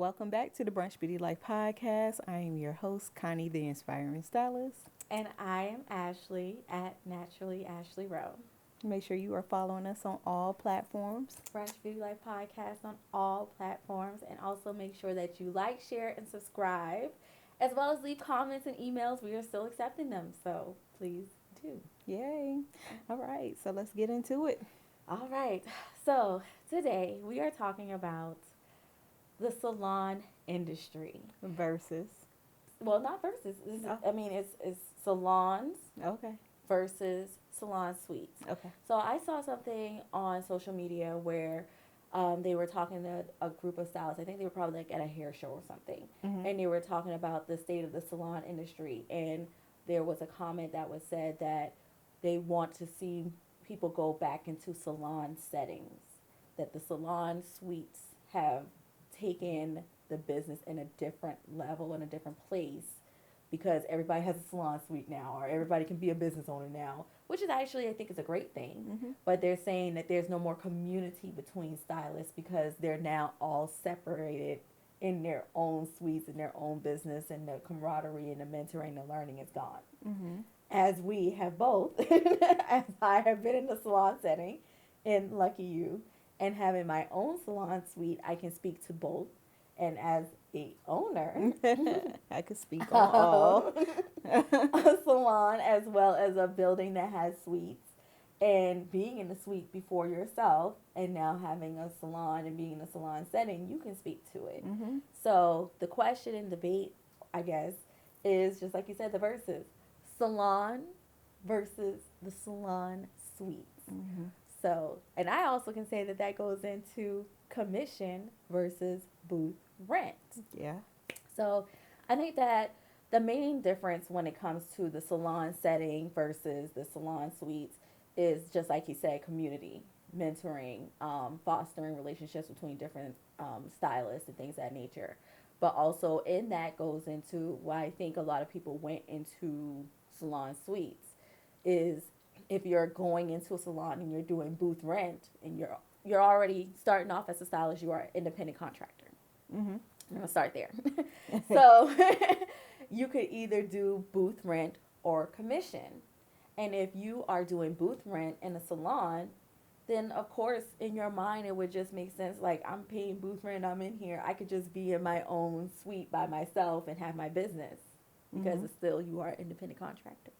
Welcome back to the Brunch Beauty Life podcast. I am your host, Connie, the Inspiring Stylist. And I am Ashley at Naturally Ashley Rowe. Make sure you are following us on all platforms. Brunch Beauty Life podcast on all platforms. And also make sure that you like, share, and subscribe, as well as leave comments and emails. We are still accepting them. So please do. Yay. All right, so let's get into it. All right. So today we are talking about the salon industry. Versus. Well, not versus. Oh. It's salons Okay. versus salon suites. Okay. So I saw something on social media where they were talking to a group of stylists. I think they were probably like at a hair show or something. Mm-hmm. And they were talking about the state of the salon industry. And there was a comment that was said that they want to see people go back into salon settings, that the salon suites have taken the business in a different level, in a different place, because everybody has a salon suite now, or everybody can be a business owner now, which is actually, I think, is a great thing. Mm-hmm. But they're saying that there's no more community between stylists because they're now all separated in their own suites, in their own business, and the camaraderie and the mentoring and learning is gone. Mm-hmm. As we have both, as I have been in the salon setting, and lucky you, and having my own salon suite, I can speak to both. And as a owner, I could speak on all. a salon as well as a building that has suites, and being in the suite before yourself, and now having a salon and being in a salon setting, you can speak to it. Mm-hmm. So the question and debate, I guess, is just like you said, the verses: salon versus the salon suites. Mm-hmm. So, and I also can say that that goes into commission versus booth rent. Yeah. So I think that the main difference when it comes to the salon setting versus the salon suites is just like you said, community, mentoring, fostering relationships between different stylists and things of that nature. But also in that goes into why I think a lot of people went into salon suites is if you're going into a salon and you're doing booth rent and you're already starting off as a stylist, you are an independent contractor. Mm-hmm. I'm gonna start there. So you could either do booth rent or commission. And if you are doing booth rent in a salon, then of course in your mind it would just make sense, like, I'm paying booth rent, I'm in here, I could just be in my own suite by myself and have my business, because Mm-hmm. it's still, you are an independent contractor.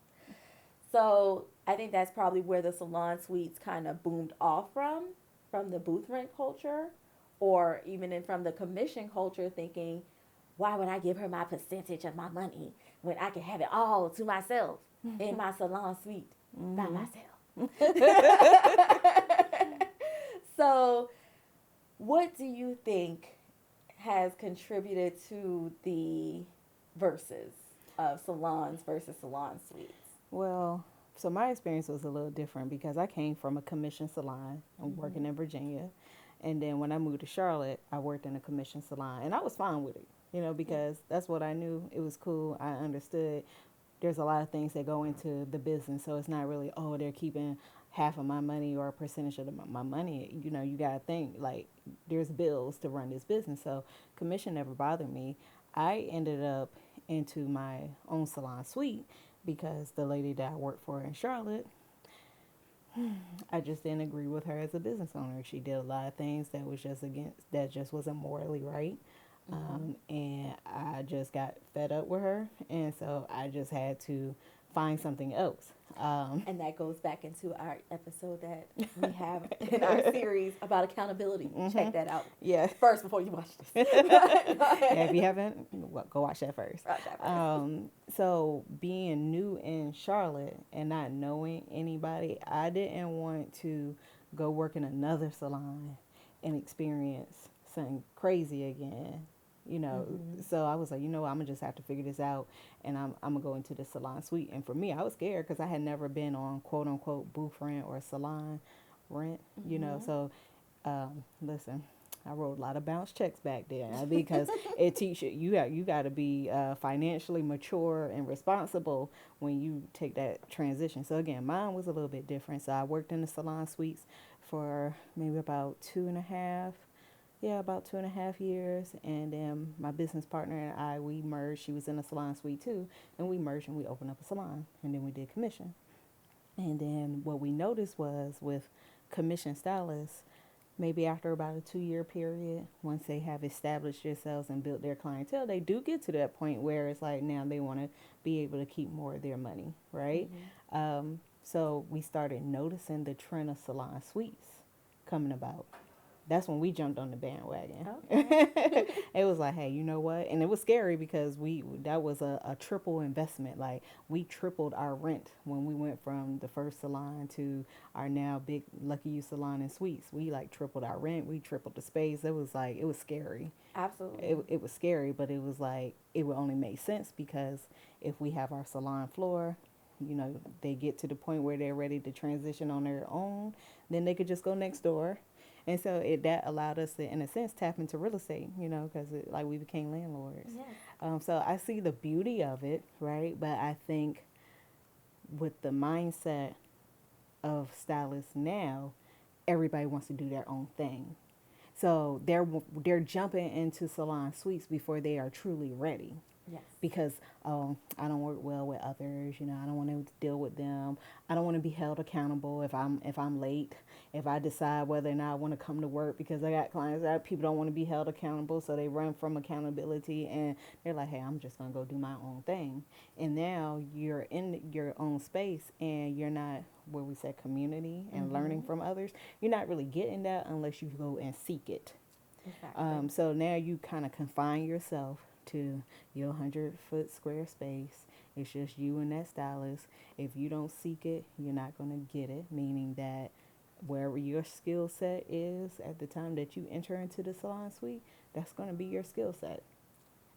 So I think that's probably where the salon suites kind of boomed off from the booth rent culture, or even from the commission culture, thinking, why would I give her my percentage of my money when I can have it all to myself in my salon suite by myself? So what do you think has contributed to the versus of salons versus salon suites? Well, so my experience was a little different because I came from a commission salon. I'm working in Virginia. And then when I moved to Charlotte, I worked in a commission salon. And I was fine with it, because that's what I knew. It was cool. I understood there's a lot of things that go into the business. So it's not really, oh, they're keeping half of my money or a percentage of my money. You got to think, like, there's bills to run this business. So commission never bothered me. I ended up into my own salon suite because the lady that I worked for in Charlotte, I just didn't agree with her as a business owner. She did a lot of things that just wasn't morally right. And I just got fed up with her. And so I just had to find something else. And that goes back into our episode that we have in our series about accountability. Check that out. Yeah. First before you watch this. Yeah, if you haven't, go watch that first. Watch that first. So being new in Charlotte and not knowing anybody, I didn't want to go work in another salon and experience something crazy again. So I was like, I'm gonna just have to figure this out, and I'm gonna go into the salon suite. And for me, I was scared because I had never been on quote unquote booth rent or salon rent, So listen, I wrote a lot of bounce checks back then because it teaches you got to be financially mature and responsible when you take that transition. So again, mine was a little bit different. So I worked in the salon suites for maybe about 2.5 Yeah, about 2.5 years. And then my business partner and I, we merged. She was in a salon suite too. And we merged and we opened up a salon. And then we did commission. And then what we noticed was with commission stylists, maybe after about a 2 year period, once they have established themselves and built their clientele, they do get to that point where it's like now they want to be able to keep more of their money, right? Mm-hmm. So we started noticing the trend of salon suites coming about. That's when we jumped on the bandwagon. Okay. It was like, hey, you know what? And it was scary because we that was a triple investment. Like we tripled our rent when we went from the first salon to our now big Lucky You salon and suites. We like tripled our rent. We tripled the space. It was like it was scary. Absolutely. It was scary, but it was like it would only make sense because if we have our salon floor, they get to the point where they're ready to transition on their own, then they could just go next door. And so that allowed us to, in a sense, tap into real estate, because like we became landlords. Yes. So I see the beauty of it, right? But I think with the mindset of stylists now, everybody wants to do their own thing. So they're jumping into salon suites before they are truly ready Yes. because I don't work well with others. I don't want to deal with them. I don't want to be held accountable if I'm late. If I decide whether or not I want to come to work because I got clients that people don't want to be held accountable, so they run from accountability and they're like, hey, I'm just gonna go do my own thing. And now you're in your own space and you're not where we said community and learning Mm-hmm. from others. You're not really getting that unless you go and seek it. Exactly. So now you kind of confine yourself to your 100-foot square space. It's just you and that stylist. If you don't seek it, you're not going to get it, meaning that wherever your skill set is at the time that you enter into the salon suite, that's going to be your skill set.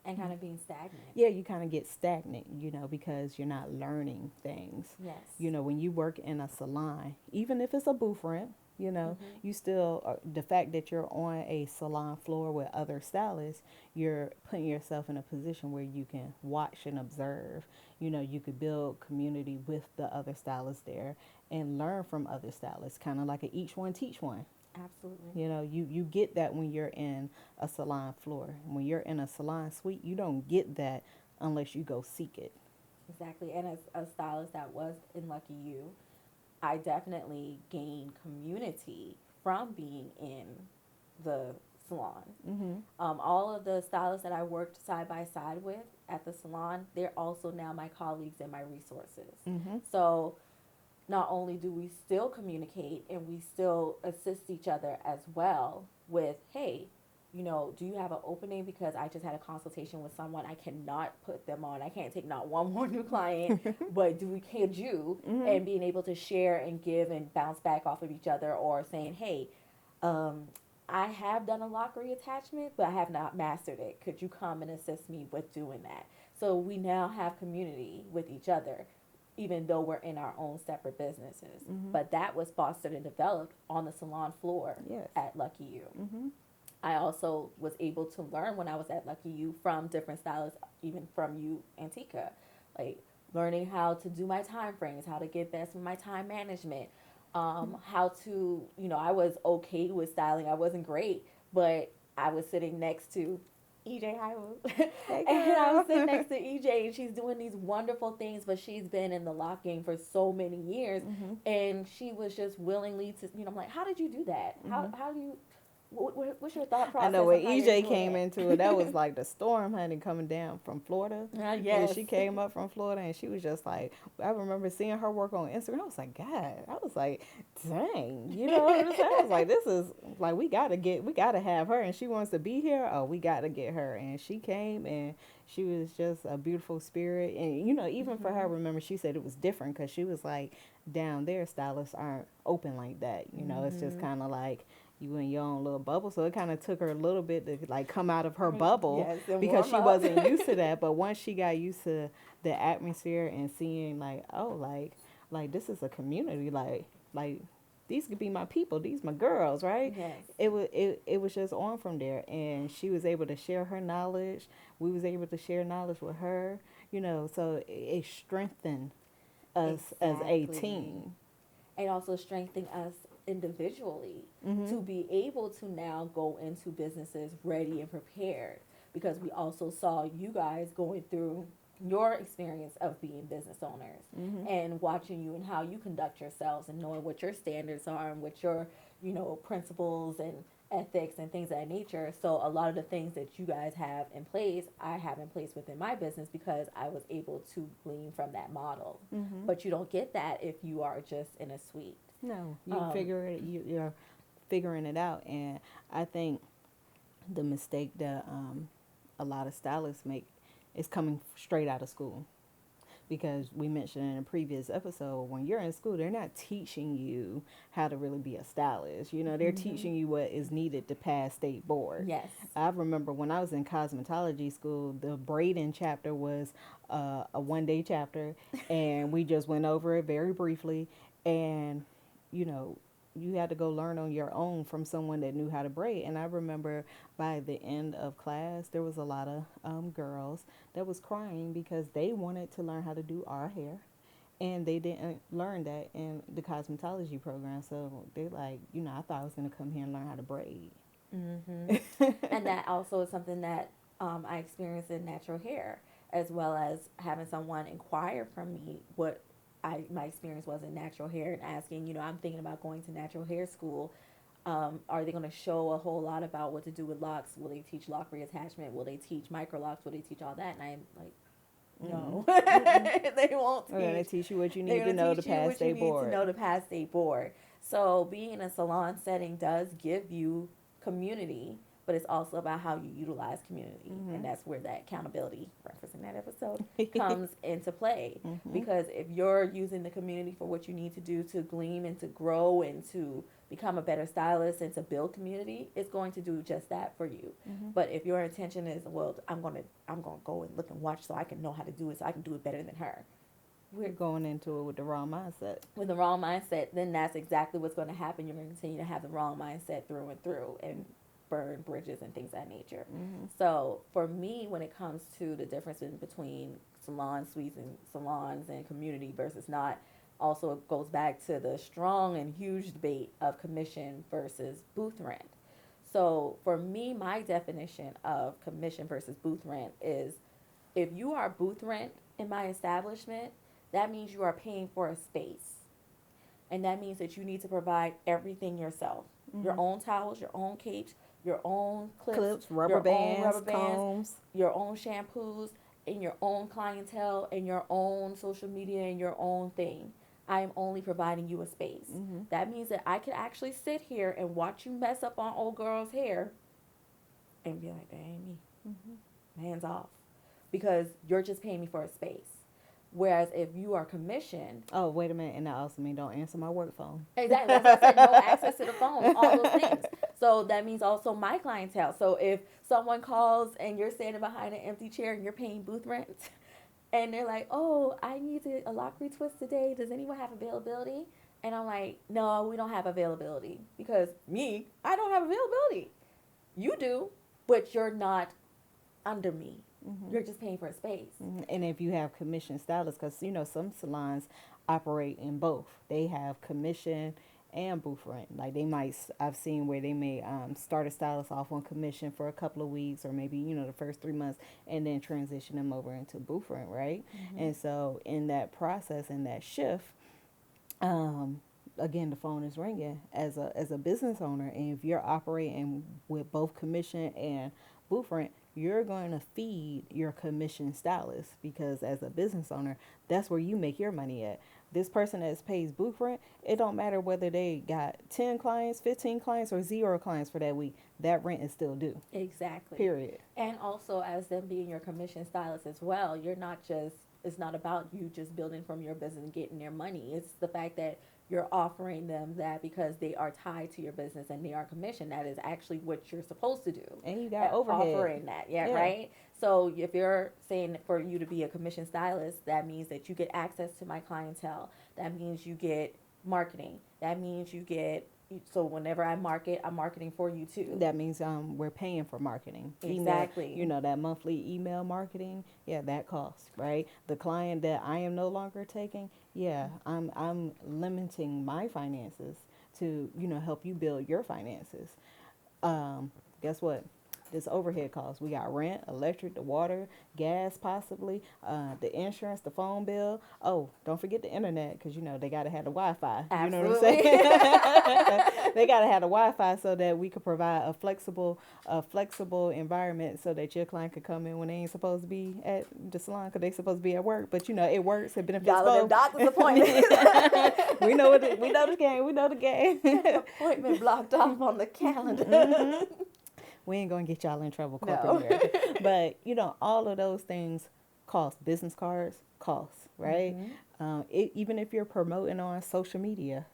And kind of being stagnant. Yeah, you kind of get stagnant, because you're not learning things. Yes. When you work in a salon, even if it's a booth rent, Mm-hmm. you still, the fact that you're on a salon floor with other stylists, you're putting yourself in a position where you can watch and observe. You could build community with the other stylists there and learn from other stylists, kind of like a each one teach one. Absolutely. You get that when you're in a salon floor. When you're in a salon suite, you don't get that unless you go seek it. Exactly. And as a stylist that was in Lucky You, I definitely gained community from being in the salon. Mhm. All of the stylists that I worked side by side with at the salon, they're also now my colleagues and my resources. Mhm. So not only do we still communicate and we still assist each other as well with, hey, do you have an opening? Because I just had a consultation with someone. I cannot put them on. I can't take not one more new client, but could you? Mhm. And being able to share and give and bounce back off of each other, or saying, hey, um, I have done a lock reattachment, but I have not mastered it. Could you come and assist me with doing that? So we now have community with each other, even though we're in our own separate businesses. Mhm. But that was fostered and developed on the salon floor Yes. at Lucky You. Mhm. I also was able to learn when I was at Lucky You from different stylists, even from you, Antika, like learning how to do my time frames, how to get best with my time management, how to, I was okay with styling. I wasn't great, but I was sitting next to EJ Highwood. Hey And I was sitting girl. next to EJ, and she's doing these wonderful things, but she's been in the lock game for so many years. Mhm. And she was just willingly to, I'm like, how did you do that? Mhm. How do you, what's your thought I know process when of how you're EJ doing came into it, that was like the storm, honey, coming down from Florida. it? And Yes. she came up from Florida and she was just like, I remember seeing her work on Instagram. I was like, God, I was like, dang, you know what I'm saying? I was like, this is like, we gotta have her. And she wants to be here. Oh, we gotta get her. And she came and she was just a beautiful spirit. And, even for her, Mm-hmm. remember, she said it was different because she was like, down there, stylists aren't open like that. It's just Mm-hmm. kind of like, you in your own little bubble. So it kind of took her a little bit to like come out of her bubble Yes, and because warm she up. wasn't used to that. But once she got used to the atmosphere and seeing like, oh, like this is a community, like these could be my people, these my girls, right? Yes. It was just on from there, and she was able to share her knowledge. We was able to share knowledge with her, so it strengthened us as a Exactly. team. And also strengthening us individually Mm-hmm. to be able to now go into businesses ready and prepared, because we also saw you guys going through your experience of being business owners Mm-hmm. and watching you and how you conduct yourselves and knowing what your standards are and what your, principles and ethics and things of that nature. So a lot of the things that you guys have in place, I have in place within my business because I was able to glean from that model. Mm-hmm. But you don't get that if you are just in a suite. No, Um, you're figuring it out, and I think the mistake that a lot of stylists make is coming straight out of school, because we mentioned in a previous episode, when you're in school, they're not teaching you how to really be a stylist. They're mhm. teaching you what is needed to pass state board. Yes. I remember when I was in cosmetology school, the braiding chapter was a 1 day chapter, and we just went over it very briefly. And, you know, you had to go learn on your own from someone that knew how to braid. And I remember by the end of class, there was a lot of girls that was crying because they wanted to learn how to do our hair, and they didn't learn that in the cosmetology program. So they're like, I thought I was going to come here and learn how to braid. Hmm. And that also is something that I experienced in natural hair, as well as having someone inquire from me what my experience was in natural hair and asking, I'm thinking about going to natural hair school. Are they going to show a whole lot about what to do with locks? Will they teach lock reattachment? Will they teach micro locks? Will they teach all that? And I'm like, Mm-mm. no, Mm-mm. they won't We're going to teach. teach you what you They're need to going to know to teach you pass what you state need to board. know to pass state board. So being in a salon setting does give you community, but it's also about how you utilize community. Mm-hmm. And that's where that accountability, referencing that episode, comes into play. Mm-hmm. Because if you're using the community for what you need to do to glean and to grow and to become a better stylist and to build community, it's going to do just that for you. Mm-hmm. But if your intention is, well, I'm gonna go and look and watch so I can know how to do it, so I can do it better than her, We're going into it with the wrong mindset. with the wrong mindset, then that's exactly what's going to happen. You're going to continue to have the wrong mindset through and through and burn bridges and things of that nature. Mm-hmm. So for me, when it comes to the difference in between salon suites and salons and community versus not, also it goes back to the strong and huge debate of commission versus booth rent. So for me, my definition of commission versus booth rent is, if you are booth rent in my establishment, that means you are paying for a space. And that means that you need to provide everything yourself. Your Mm-hmm. own towels, your own capes, your own clips, Clips, rubber your own bands, rubber bands, combs. your own shampoos, and your own clientele, and your own social media, and your own thing. I am only providing you a space. Mm-hmm. That means that I could actually sit here and watch you mess up on old girl's hair and be like, that ain't me. Mm-hmm. Hands off. Because you're just paying me for a space. Whereas if you are commissioned, Oh, wait a minute. And that also means don't answer my work phone. exactly, that's what I said, no access to the phone, all those things. So that means also my clientele. So if someone calls and you're standing behind an empty chair and you're paying booth rent, and they're like, oh, I need a lock retwist today. Does anyone have availability? And I'm like, no, we don't have availability. Because me, I don't have availability. You do, but you're not under me. Mm-hmm. You're just paying for a space. Mm-hmm. And if you have commission stylists, because some salons operate in both. They have commission and booth rent. Like I've seen where they may start a stylist off on commission for a couple of weeks, or maybe the first 3 months, and then transition them over into booth rent, right? Mm-hmm. And so in that process, in that shift, again, the phone is ringing as a business owner, and if you're operating with both commission and booth rent, you're going to feed your commission stylist, because as a business owner, that's where you make your money at. This person that pays booth rent, it don't matter whether they got 10 clients, 15 clients, or 0 clients for that week. That rent is still due. Exactly. Period. And also, as them being your commission stylist as well, you're not just, it's not about you just building from your business and getting their money. It's the fact that you're offering them that because they are tied to your business and they are commissioned. That is actually what you're supposed to do. And you got overhead. Offering that, yeah, Yeah. right? So if you're saying for you to be a commission stylist, that means that you get access to my clientele. That means you get marketing. That means you get, so whenever I market, I'm marketing for you too. That means we're paying for marketing. Exactly. Email, that monthly email marketing, yeah, that costs, right? The client that I am no longer taking, yeah, I'm limiting my finances to, help you build your finances. Guess what? This overhead costs. We got rent, electric, the water, gas, possibly, the insurance, the phone bill. Oh, don't forget the internet, because they gotta have the Wi-Fi. You know what I'm saying? Absolutely. They gotta have the Wi-Fi so that we could provide a flexible environment so that your client could come in when they ain't supposed to be at the salon because they supposed to be at work. But it works. It benefits Y'all both. in them doctor's appointments. We know the game. We know the game. Appointment blocked off on the calendar. Mm-hmm. We ain't gonna get y'all in trouble, corporate No. America. But all of those things cost. Business cards cost, right? Even if you're promoting on social media,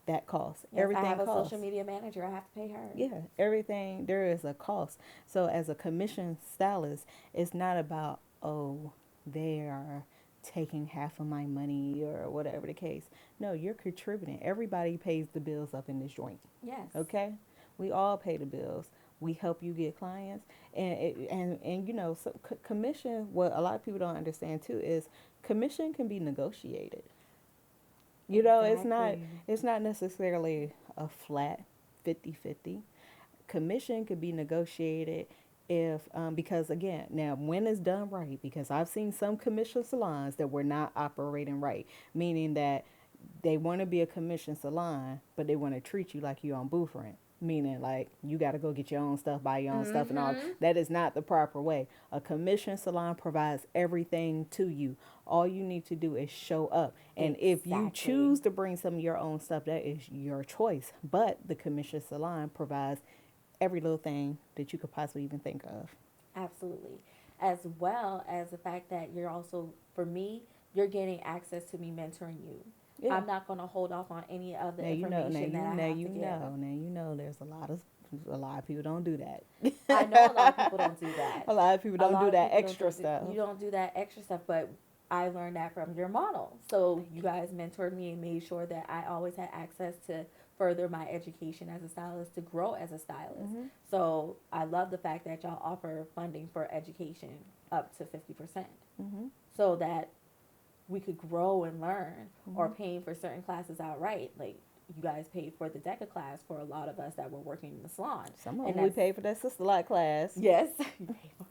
that costs. Yes, Everything I have a costs. social media manager. I have to pay her. Yeah, everything, there is a cost. So as a commission stylist, it's not about, oh, they are taking half of my money or whatever the case. No, you're contributing. Everybody pays the bills up in this joint. Yes. Okay, we all pay the bills. We help you get clients, and so commission. What a lot of people don't understand too is commission can be negotiated. Exactly. It's not necessarily a flat 50-50. Commission could be negotiated if because again, now when it's done right, because I've seen some commission salons that were not operating right, meaning that they want to be a commission salon, but they want to treat you like you're on booth rent. Meaning, like, you got to go get your own stuff, buy your own stuff, and all. That is not the proper way. A commission salon provides everything to you. All you need to do is show up. And if you Exactly. choose to bring some of your own stuff, that is your choice. But the commission salon provides every little thing that you could possibly even think of. Absolutely. As well as the fact that you're also, for me, you're getting access to me mentoring you. Yeah. I'm not going to hold off on any of the Now you know. information that I have to give. Now you know. There's a lot of people don't do that. I know a lot of people don't do that. A lot of people don't do that extra stuff. You don't do that extra stuff, but I learned that from your model. So you guys mentored me and made sure that I always had access to further my education as a stylist, to grow as a stylist. So I love the fact that y'all offer funding for education up to 50%, so that we could grow and learn, or paying for certain classes outright. Like, you guys paid for the DECA class for a lot of us that were working in the salon. Some of them we paid for that sister lot class. Yes. You paid for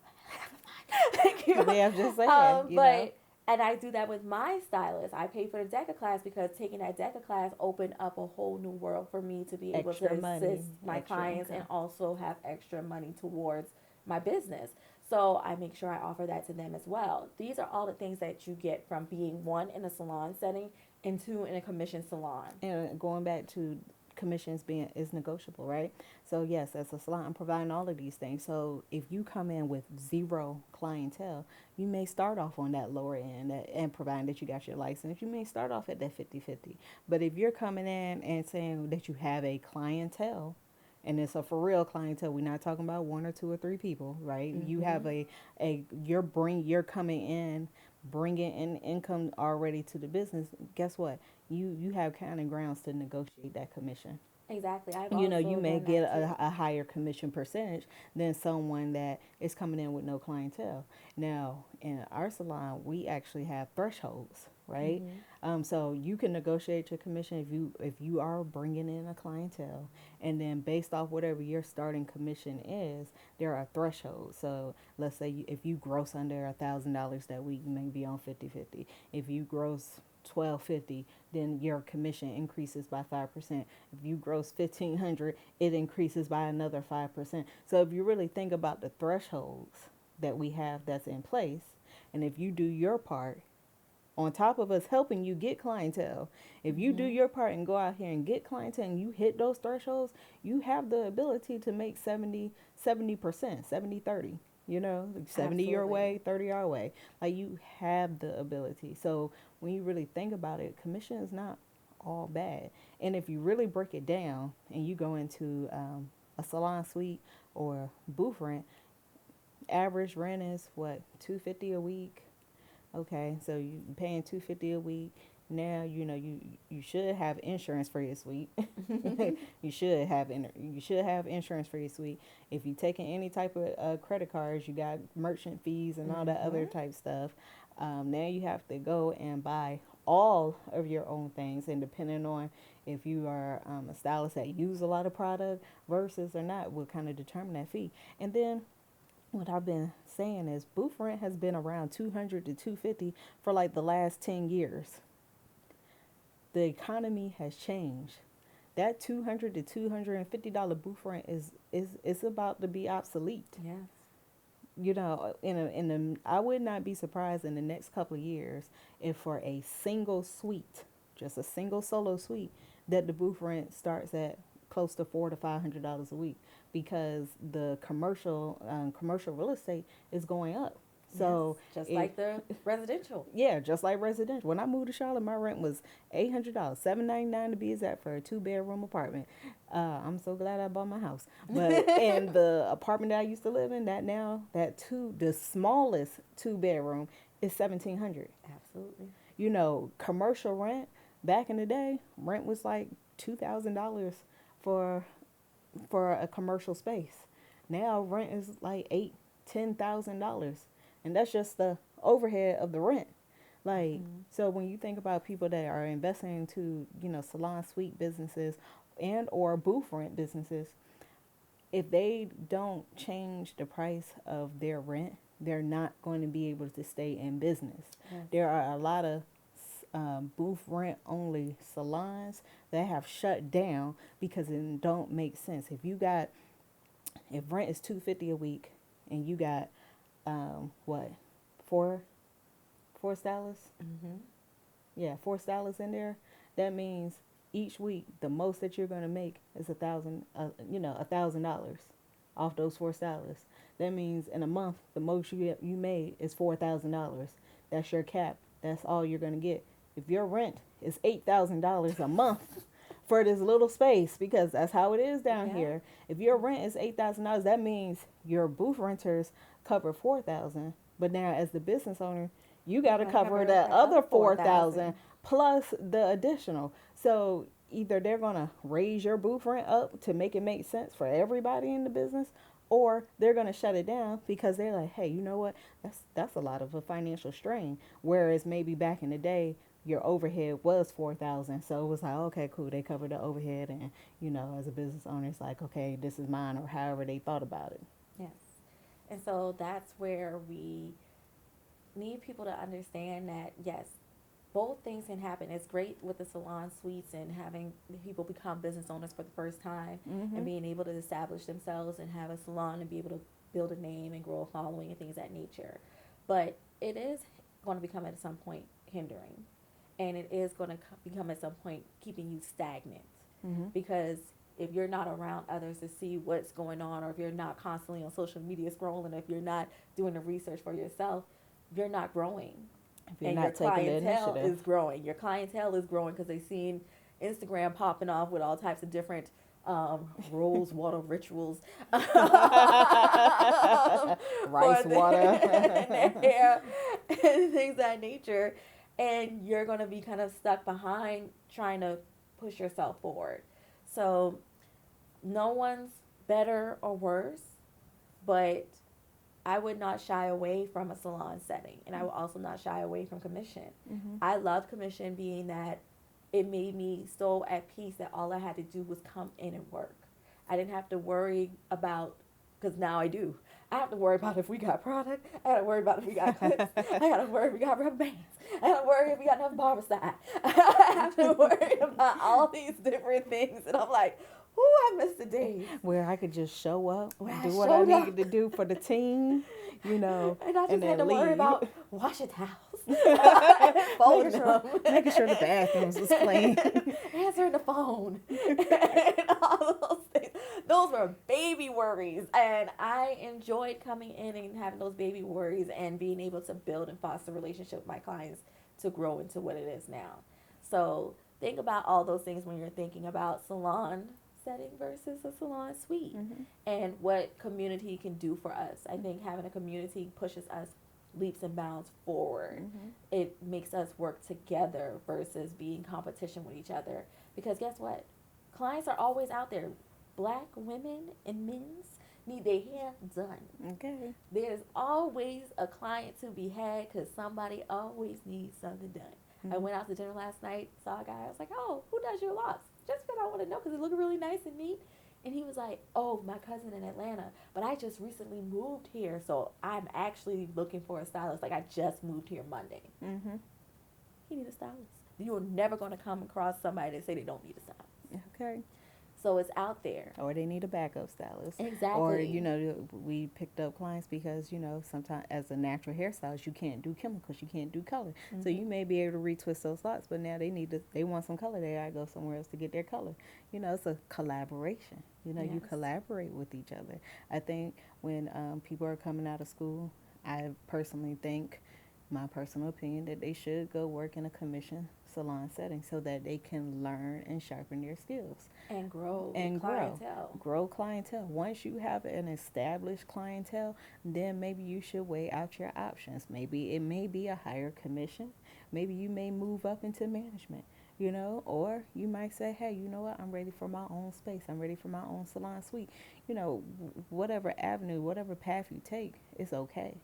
Thank you. Yeah, I'm just saying. And I do that with my stylist. I pay for the DECA class because taking that DECA class opened up a whole new world for me to be able Extra to money, assist my extra clients income. and also have extra money towards my business. So I make sure I offer that to them as well. These are all the things that you get from being, one, in a salon setting, and two, in a commission salon. And going back to commissions being is negotiable, right? So yes, as a salon, I'm providing all of these things. So if you come in with zero clientele, you may start off on that lower end, and providing that you got your license, you may start off at that 50-50. But if you're coming in and saying that you have a clientele, and it's a for real clientele, we're not talking about one or two or three people, right? You have you're coming in bringing in income already to the business. Guess what? You have kind of grounds to negotiate that commission. Exactly. You may get a higher commission percentage than someone that is coming in with no clientele. Now, in our salon, we actually have thresholds, right? So you can negotiate your commission if you are bringing in a clientele, and then based off whatever your starting commission is, there are thresholds. So let's say if you gross under $1,000 that week, you may be on 50-50. If you gross $1,250, then your commission increases by 5%. If you gross $1,500, it increases by another 5%. So if you really think about the thresholds that we have that's in place, and if you do your part, on top of us helping you get clientele, if you do your part and go out here and get clientele and you hit those thresholds, you have the ability to make 70%, 70-30. 70 your way, 30 our way. Like, you have the ability. So when you really think about it, commission is not all bad. And if you really break it down and you go into a salon suite or booth rent, average rent is what, $250 a week? Okay, so you paying $250 a week. Now you should have insurance for your suite. you should have insurance for your suite. If you taking any type of credit cards, you got merchant fees and all that other type stuff. Now you have to go and buy all of your own things, and depending on if you are a stylist that use a lot of product versus or not will kind of determine that fee. And then what I've been saying is booth rent has been around 200 to 250 for like the last 10 years. The economy has changed. That 200 to $250 booth rent is about to be obsolete. Yes. You know, I would not be surprised in the next couple of years if for a single suite, just a single solo suite, that the booth rent starts at close to $400 to $500 a week, because the commercial real estate is going up. So yes. Just like the residential. yeah, just like residential. When I moved to Charlotte, my rent was $800, $799 to be exact, for a 2-bedroom apartment. I'm so glad I bought my house. But in the apartment that I used to live in, the smallest 2-bedroom is $1,700. Absolutely. You know, commercial rent back in the day, rent was like $2,000 for a commercial space. Now rent is like $10,000, and that's just the overhead of the rent. Like, so when you think about people that are investing into, salon suite businesses and or booth rent businesses, if they don't change the price of their rent, they're not going to be able to stay in business. Yes. There are a lot of booth rent only salons that have shut down because it don't make sense. If rent is $250 a week and you got what, four stylists? Mm-hmm. Yeah, 4 stylists in there. That means each week the most that you're going to make is $1,000 off those 4 stylists. That means in a month the most you made is $4,000. That's your cap. That's all you're going to get. If your rent is $8,000 a month for this little space, because that's how it is down here. If your rent is $8,000, that means your booth renters cover $4,000. But now, as the business owner, you got to cover the other $4,000 plus the additional. So either they're gonna raise your booth rent up to make it make sense for everybody in the business, or they're gonna shut it down because they're like, hey, you know what? That's a lot of a financial strain. Whereas maybe back in the day, your overhead was $4,000, so it was like, okay, cool, they covered the overhead, and as a business owner, it's like, okay, this is mine, or however they thought about it. Yes. And so that's where we need people to understand that, yes, both things can happen. It's great with the salon suites and having people become business owners for the first time, Mm-hmm. and being able to establish themselves and have a salon and be able to build a name and grow a following and things of that nature. But it is going to become at some point hindering, and it is going to become at some point keeping you stagnant, Mm-hmm. because if you're not around others to see what's going on, or if you're not constantly on social media scrolling, if you're not doing the research for yourself, you're not growing. If you're And not your taking the clientele initiative. is growing. Your clientele is growing because they've seen Instagram popping off with all types of different rose water rituals, Rice for water. in their hair and things of that nature, and you're going to be kind of stuck behind trying to push yourself forward. So no one's better or worse, but I would not shy away from a salon setting, and I would also not shy away from commission. Mm-hmm. I love commission, being that it made me so at peace that all I had to do was come in and work. I didn't have to worry about, because now I do. I have to worry about if we got product. I got to worry about if we got clips. I got to worry if we got rubber bands. I got to worry if we got enough barbicide. I have to worry about all these different things, and I'm like, ooh, I miss the days Where I could just show up, where do I what I showed needed up. to do for the team, And I just and had then to worry leave. about washing towels, making, folding sure, them, making sure the bathrooms was clean. answering the phone, and all those things. Those were baby worries, and I enjoyed coming in and having those baby worries and being able to build and foster a relationship with my clients to grow into what it is now. So think about all those things when you're thinking about salon setting versus a salon suite, Mm-hmm. and what community can do for us. I think having a community pushes us leaps and bounds forward. Mm-hmm. It makes us work together versus being competition with each other. Because guess what? Clients are always out there. Black women and men's need their hair done. Okay. There's always a client to be had because somebody always needs something done. I went out to dinner last night, saw a guy. I was like, "Oh, who does your locks?" Just because I want to know, because it looked really nice and neat. And he was like, "Oh, my cousin in Atlanta, but I just recently moved here, so I'm actually looking for a stylist. Like I just moved here Monday." Mhm. He need a stylist. You're never going to come across somebody that say they don't need a stylist. Okay. So it's out there. Or they need a backup stylist. Or, Exactly. we picked up clients because, sometimes as a natural hairstylist, you can't do chemicals, you can't do color. So you may be able to retwist those locks, but now they want some color, they gotta go somewhere else to get their color. It's a collaboration. You Yes. collaborate with each other. I think when people are coming out of school, I personally think, my personal opinion, that they should go work in a commission salon setting so that they can learn and sharpen their skills And grow and clientele. grow clientele. Once you have an established clientele, then maybe you should weigh out your options. Maybe it may be a higher commission. Maybe you may move up into management, or you might say, hey, you know what, I'm ready for my own space, I'm ready for my own salon suite. Whatever avenue, whatever path you take, it's okay.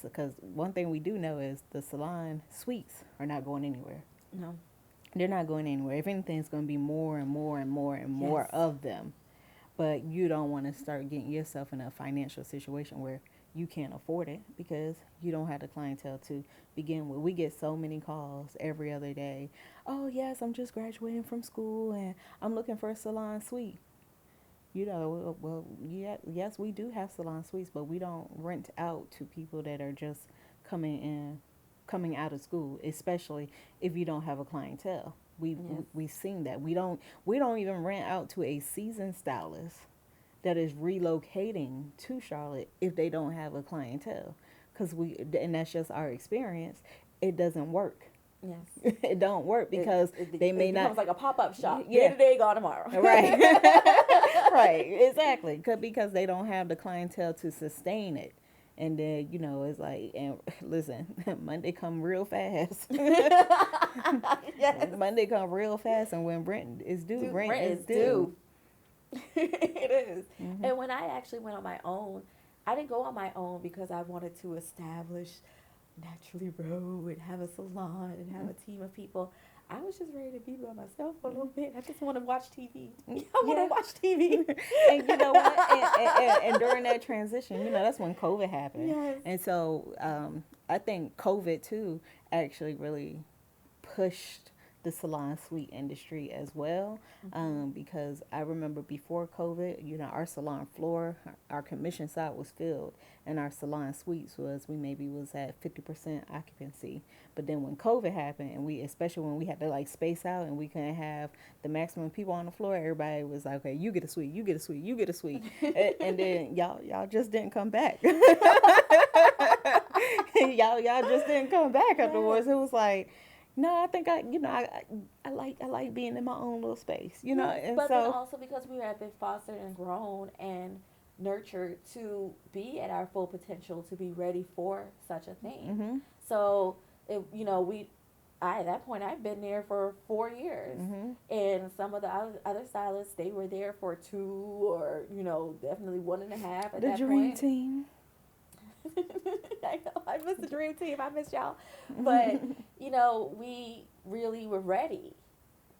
Because one thing we do know is the salon suites are not going anywhere. No. They're not going anywhere. If anything, it's going to be more and more and more and more Yes. of them. But you don't want to start getting yourself in a financial situation where you can't afford it because you don't have the clientele to begin with. We get so many calls every other day. Oh, yes, I'm just graduating from school and I'm looking for a salon suite. Well, yeah, yes, we do have salon suites, but we don't rent out to people that are just coming in, coming out of school, especially if you don't have a clientele. Yes. We've seen that. We don't even rent out to a seasoned stylist that is relocating to Charlotte if they don't have a clientele, and that's just our experience. It doesn't work. Yes. It don't work because they may it not. becomes like a pop-up shop. Yeah. Here today, gone tomorrow. Right. Right. Exactly. Because they don't have the clientele to sustain it. And then, it's like, and listen, Monday come real fast. Yes. Monday come real fast, and when rent is due, Dude, rent is due. due. It is. Mm-hmm. And when I actually went on my own, I didn't go on my own because I wanted to establish Naturally Row and have a salon and have a team of people. I was just ready to be by myself for a little bit. I just want to watch TV. I want to watch TV. And you know what? And during that transition, that's when COVID happened. Yes. And so I think COVID too actually really pushed the salon suite industry as well, because I remember before COVID, our salon floor, our commission side was filled, and our salon suites was at 50% occupancy. But then when COVID happened, and especially when we had to like space out and we couldn't have the maximum people on the floor, everybody was like, okay, you get a suite, you get a suite, you get a suite, and then y'all just didn't come back. y'all just didn't come back afterwards. It was like, no, I think I like being in my own little space, and but so then also because we have been fostered and grown and nurtured to be at our full potential, to be ready for such a thing. mm-hmm. So at that point I've been there for 4 years, Mm-hmm. and some of the other stylists, they were there for 2 or definitely 1.5 at The that dream point. team. I know, I miss the dream team. I miss y'all. But, we really were ready.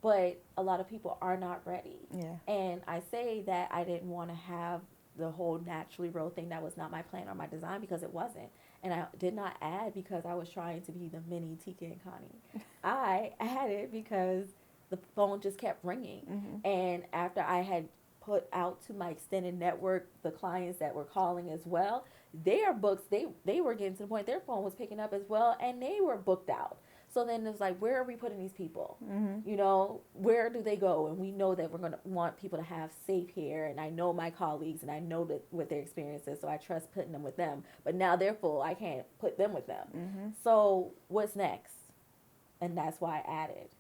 But a lot of people are not ready. Yeah. And I say that I didn't want to have the whole Naturally Row thing. That was not my plan or my design, because it wasn't. And I did not add because I was trying to be the mini Tika and Connie. I added because the phone just kept ringing. Mm-hmm. And after I had put out to my extended network the clients that were calling as well, their books, they were getting to the point their phone was picking up as well, and they were booked out. So then it's like, where are we putting these people? Mm-hmm. Where do they go? And we know that we're going to want people to have safe hair, and I know my colleagues, and I know that what their experience is, so I trust putting them with them. But now they're full, I can't put them with them. Mm-hmm. So what's next? And that's why I added.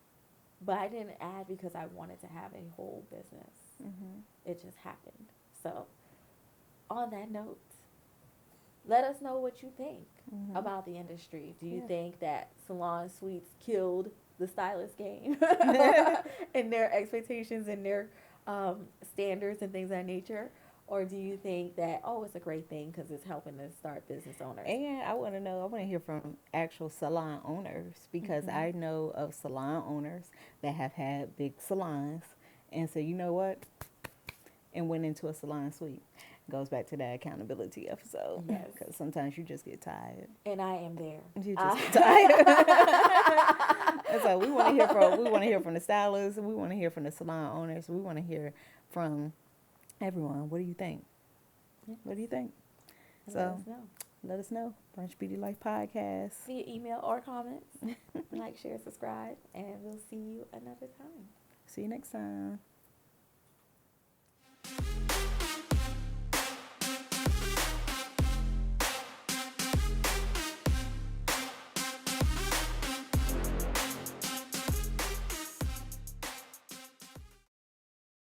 But I didn't add because I wanted to have a whole business. Mm-hmm. It just happened. So on that note, let us know what you think about the industry. Do you think that salon suites killed the stylist game and their expectations and their standards and things of that nature? Or do you think that, oh, it's a great thing because it's helping to start business owners? And I want to know, I want to hear from actual salon owners because Mm-hmm. I know of salon owners that have had big salons and said, you know what, and went into a salon suite. Goes back to that accountability episode Yes. because sometimes you just get tired. And I am there. You just get tired. And so we want to hear from the stylists. We want to hear from the salon owners. We want to hear from everyone. What do you think? Yes. What do you think? Let So us know. let us know. Brunch Beauty Life Podcast. Via email or comments. Like, share, subscribe, and we'll see you another time. See you next time.